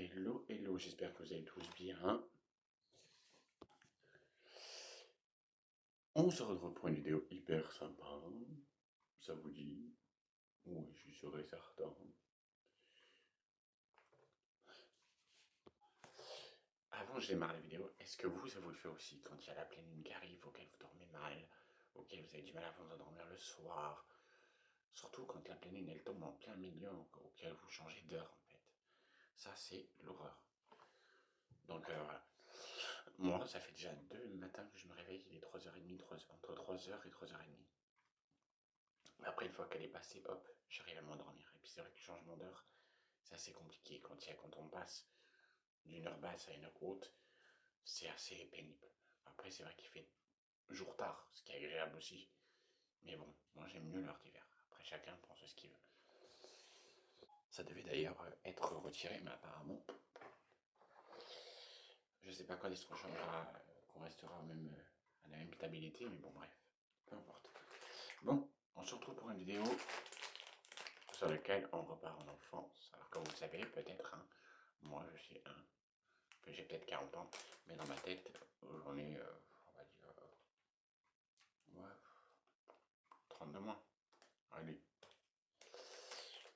Hello, hello, j'espère que vous allez tous bien. On se retrouve pour une vidéo hyper sympa. Ça vous dit? Oui, je serai certain. Avant que je démarre la vidéo, est-ce que vous, ça vous le fait aussi quand il y a la pleine lune qui arrive, auquel vous dormez mal, auquel vous avez du mal à vous endormir le soir? Surtout quand la pleine lune, elle tombe en plein milieu, auquel vous changez d'heure, en fait. Ça, c'est l'horreur. Donc, voilà. Moi, ça fait déjà 2 matins que je me réveille, il est 3h30, entre 3h et 3h30. Après, une fois qu'elle est passée, hop, j'arrive à m'endormir. Et puis c'est vrai que le changement d'heure, c'est assez compliqué. Quand on passe d'une heure basse à une heure haute, c'est assez pénible. Après, c'est vrai qu'il fait jour tard, ce qui est agréable aussi. Mais bon, moi j'aime mieux l'heure d'hiver. Après, chacun pense ce qu'il veut. Ça devait d'ailleurs être retiré, mais apparemment, je sais pas quand est-ce qu'on changera, qu'on restera à la même stabilité, mais bon, bref, peu importe. Bon, on se retrouve pour une vidéo sur laquelle on repart en enfance. Alors, comme vous le savez, peut-être, hein, moi je suis j'ai peut-être 40 ans, mais dans ma tête, j'en ai, on va dire, ouais, 30 de moins. Allez,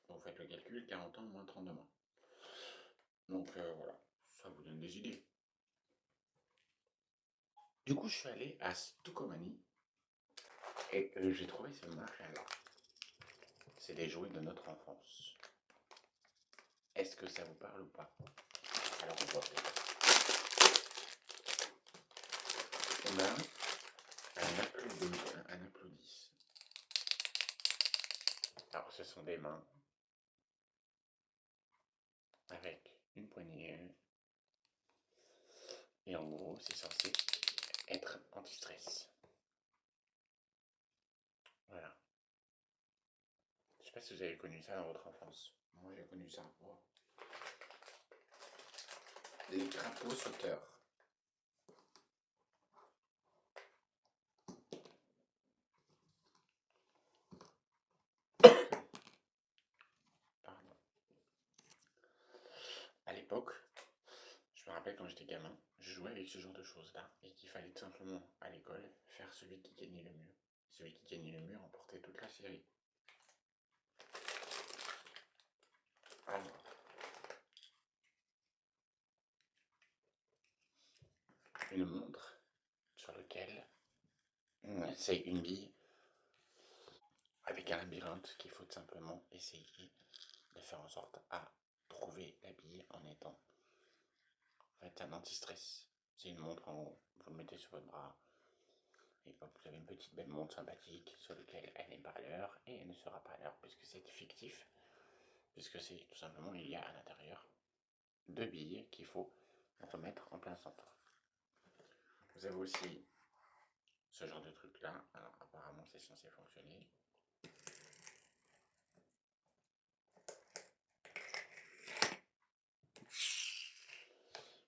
vous faites le calcul, 40 ans moins 30 de moins. Donc voilà, ça vous donne des idées. Du coup, je suis allé à Stukomani et j'ai trouvé ce machin-là. C'est des jouets de notre enfance. Est-ce que ça vous parle ou pas? Alors on va faire. On a un applaudisse. Alors ce sont des mains avec une poignée et en gros c'est censé être anti-stress. Voilà. Je sais pas si vous avez connu ça dans votre enfance. Moi j'ai connu ça. Oh. Les crapauds sauteurs. Pardon. À l'époque, je me rappelle quand j'étais gamin, je jouais avec ce genre de choses-là et qu'il fallait tout simplement à l'école faire celui qui gagnait le mieux. Celui qui gagnait le mieux remportait toute la série. Alors, une montre sur laquelle c'est une bille avec un labyrinthe qu'il faut tout simplement essayer de faire en sorte à trouver la bille en étant en fait un anti-stress. C'est une montre, vous le mettez sur votre bras et hop, vous avez une petite belle montre sympathique sur laquelle elle n'est pas à l'heure et elle ne sera pas à l'heure puisque c'est fictif, puisque c'est tout simplement il y a à l'intérieur 2 billes qu'il faut remettre en plein centre. Vous avez aussi ce genre de truc là, alors apparemment c'est censé fonctionner.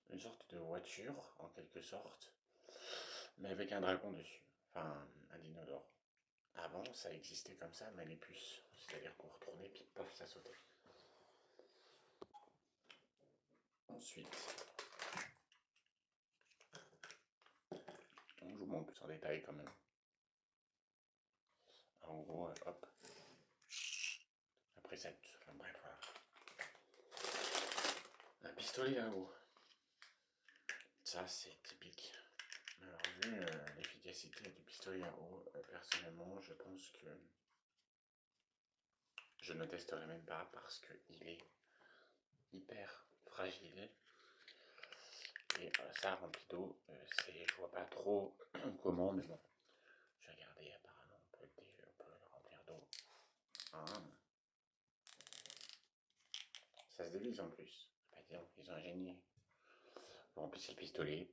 Une sorte de voiture en quelque sorte, mais avec un dragon dessus, enfin un dinosaure. Avant ça existait comme ça, mais les puces, c'est-à-dire qu'on retournait puis paf ça sautait. Ensuite, je vous montre plus en détail quand même. En gros, hop. Après ça, enfin, bref, voilà. Un pistolet à eau. Ça, c'est typique. Alors, vu l'efficacité du pistolet à eau, personnellement, je pense que je ne testerai même pas parce qu'il est hyper fragile. Et ça, rempli d'eau, je vois pas trop comment, mais bon. Je vais regarder, apparemment, on peut le remplir d'eau. Ah. Ça se dévisse en plus. Ils ont un génie. Vous remplissez le pistolet,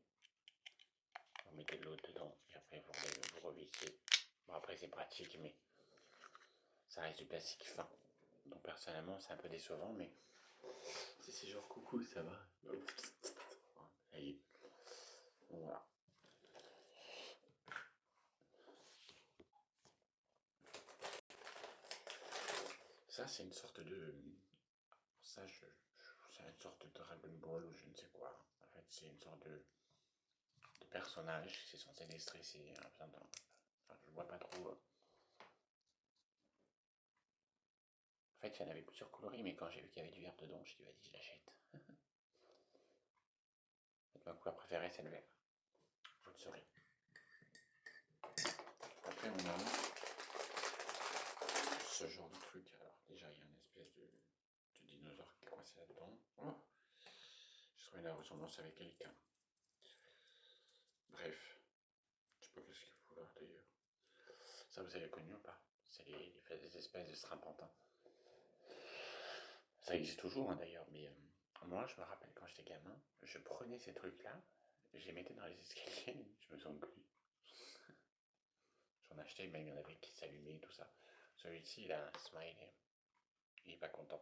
vous mettez de l'eau dedans, et après vous revissez. Bon, après c'est pratique, mais ça reste du plastique fin. Donc personnellement, c'est un peu décevant, mais si c'est genre coucou, ça va. Allez. Voilà. Ça, c'est une sorte de... Ça, c'est un une sorte de Dragon Ball ou je ne sais quoi. En fait, c'est une sorte de personnage qui est censé déstresser. Enfin, je vois pas trop. En fait, il y en avait plusieurs coloris, mais quand j'ai vu qu'il y avait du vert dedans, je me suis dit, vas-y, je l'achète. Ma couleur préférée, c'est le vert. Vous le saurez. Après, on a ce genre de truc. Alors, déjà, il y a une espèce de dinosaure qui est coincé là-dedans. Oh, je trouvais la ressemblance avec quelqu'un. Bref, je sais pas qu'est-ce qu'il faut là d'ailleurs. Ça, vous avez connu ou pas? C'est les espèces de strapontins. Ça existe toujours hein, d'ailleurs, mais moi, je me rappelle quand j'étais gamin, je prenais ces trucs-là, je les mettais dans les escaliers, je me sens plus. J'en achetais, même il y en avait qui s'allumaient, tout ça. Celui-ci, il a un smiley. Il est pas content.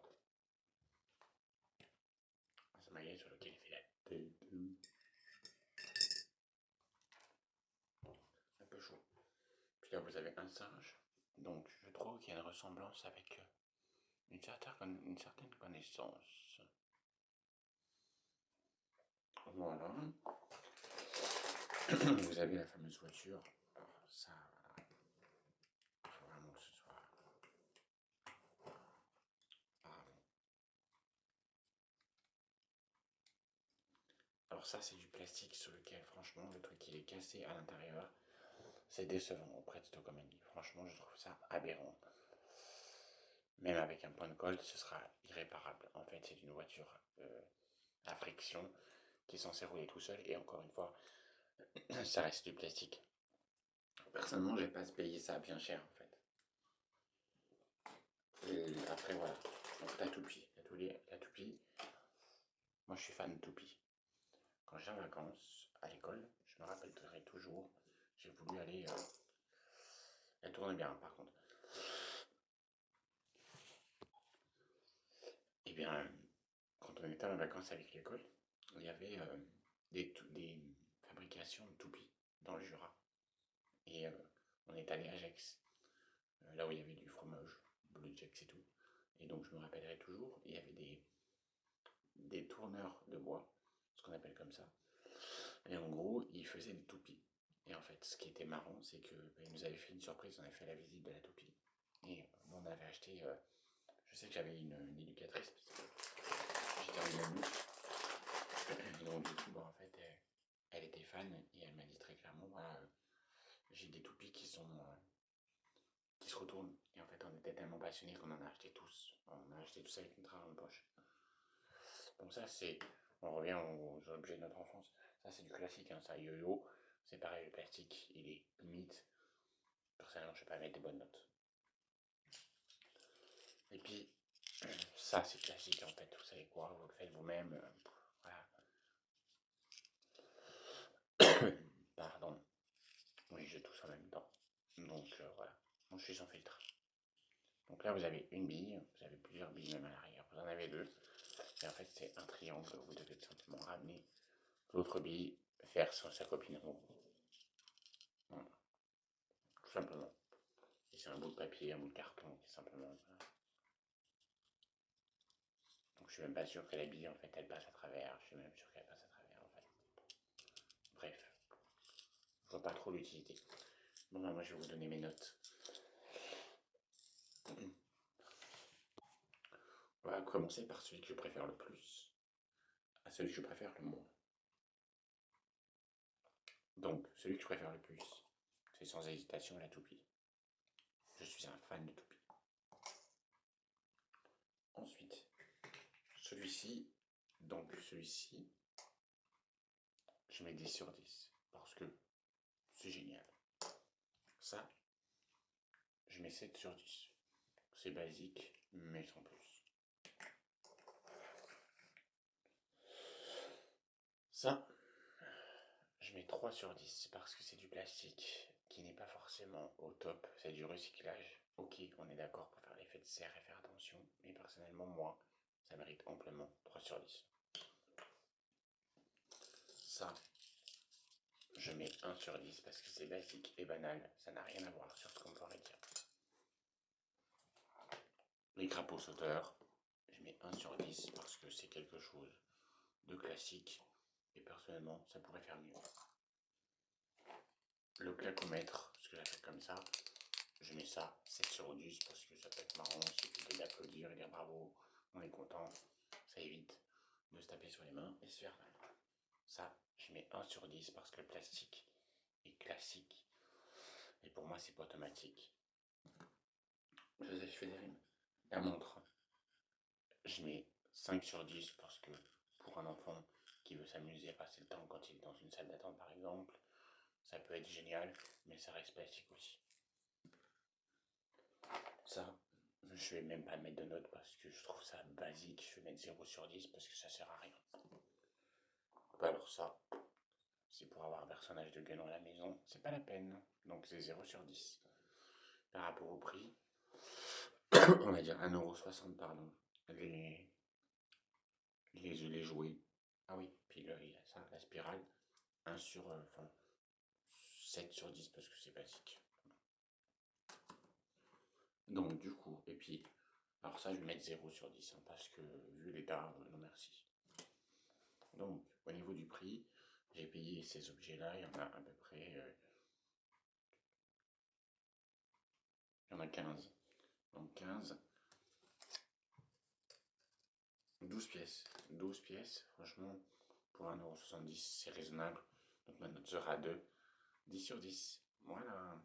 Un smiley sur lequel il fait la tête. Un peu chaud. Puis là, vous avez un singe. Donc, je trouve qu'il y a une ressemblance avec une certaine connaissance. Voilà. Vous avez la fameuse voiture. Alors, ça, voilà. Il faut vraiment que ce soit. Alors ça, c'est du plastique sur lequel, franchement, le truc il est cassé à l'intérieur. C'est décevant auprès de Stokomani. Franchement, je trouve ça aberrant. Même avec un point de colle, ce sera irréparable. En fait, c'est une voiture à friction qui est censée rouler tout seul. Et encore une fois, ça reste du plastique. Personnellement, je vais pas se payer ça bien cher en fait. Et après, voilà. Donc la toupie. La toupie. Moi, je suis fan de toupie. Quand j'étais en vacances à l'école, je me rappellerai toujours, j'ai voulu aller. Elle tourne bien, par contre. Eh bien, quand on était en vacances avec l'école, il y avait des fabrications de toupies dans le Jura. Et on est allé à Gex, là où il y avait du fromage, bleu Gex et tout. Et donc, je me rappellerai toujours, il y avait des tourneurs de bois, ce qu'on appelle comme ça. Et en gros, ils faisaient des toupies. Et en fait, ce qui était marrant, c'est qu'ils nous avaient fait une surprise, on avait fait la visite de la toupie. Et on avait acheté, je sais que j'avais une éducatrice, parce que j'étais en amie. Et donc du coup, bah, en fait, elle était fan et elle m'a dit très clairement, voilà, j'ai des toupies qui qui se retournent. Et en fait, on était tellement passionnés qu'on en a acheté tous. On a acheté tout ça avec notre argent de poche. Donc ça, on revient aux objets de notre enfance. Ça, c'est du classique, hein, ça, yo-yo. C'est pareil, le plastique, il est limite. Personnellement, je ne sais pas mettre des bonnes notes. Et puis, ça, c'est classique, en fait. Vous savez quoi, vous le faites vous-même. Voilà. Pardon. Oui, je tousse en même temps. Donc, voilà. Moi, je suis sans filtre. Donc là, vous avez une bille. Vous avez plusieurs billes même à l'arrière. Vous en avez deux. Et en fait, c'est un triangle. Vous devez simplement ramener l'autre bille vers sa copine. Voilà. Tout simplement. Et c'est un bout de papier, un bout de carton, qui est simplement. Voilà. Donc je suis même pas sûr que la bille, en fait, elle passe à travers. Je suis même sûr qu'elle passe à travers, en fait. Bref. Je vois pas trop l'utilité. Bon, bah, moi, je vais vous donner mes notes. On va commencer par celui que je préfère le plus à celui que je préfère le moins. Donc, celui que je préfère le plus, c'est sans hésitation la toupie. Je suis un fan de toupie. Ensuite, celui-ci, je mets 10 sur 10 parce que c'est génial. Ça, je mets 7 sur 10. C'est basique, mais sans plus. Ça, je mets 3 sur 10 parce que c'est du plastique qui n'est pas forcément au top. C'est du recyclage. Ok, on est d'accord pour faire l'effet de serre et faire attention. Mais personnellement, moi, ça mérite amplement 3 sur 10. Ça, je mets 1 sur 10 parce que c'est basique et banal. Ça n'a rien à voir sur ce qu'on pourrait dire. Les crapauds sauteurs, je mets 1 sur 10 parce que c'est quelque chose de classique. Et personnellement, ça pourrait faire mieux. Le clacomètre, ce que j'ai fait comme ça, je mets ça 7 sur 10 parce que ça peut être marrant, il suffit d'applaudir et dire bravo, on est content, ça évite de se taper sur les mains et se faire mal. Ça, je mets 1 sur 10 parce que le plastique est classique et pour moi c'est pas automatique. Je fais des rimes. La montre, je mets 5 sur 10 parce que pour un enfant qui veut s'amuser à passer le temps quand il est dans une salle d'attente par exemple, ça peut être génial, mais ça reste plastique aussi. Ça, je vais même pas mettre de notes parce que je trouve ça basique. Je vais mettre 0 sur 10 parce que ça sert à rien. Alors ça, c'est pour avoir un personnage de guenon à la maison, c'est pas la peine. Donc c'est 0 sur 10. Par rapport au prix, on va dire 1,60 €, pardon. Les jouets. Ah oui, puis il y a ça, la spirale. 7 sur 10 parce que c'est basique. Donc du coup, et puis, alors ça je vais mettre 0 sur 10 parce que vu l'état, non merci. Donc au niveau du prix, j'ai payé ces objets-là, il y en a à peu près, il y en a 15. Donc 15, 12 pièces. 12 pièces, franchement, pour 1,70 €, c'est raisonnable. Donc ma note sera de 10 sur 10. Voilà.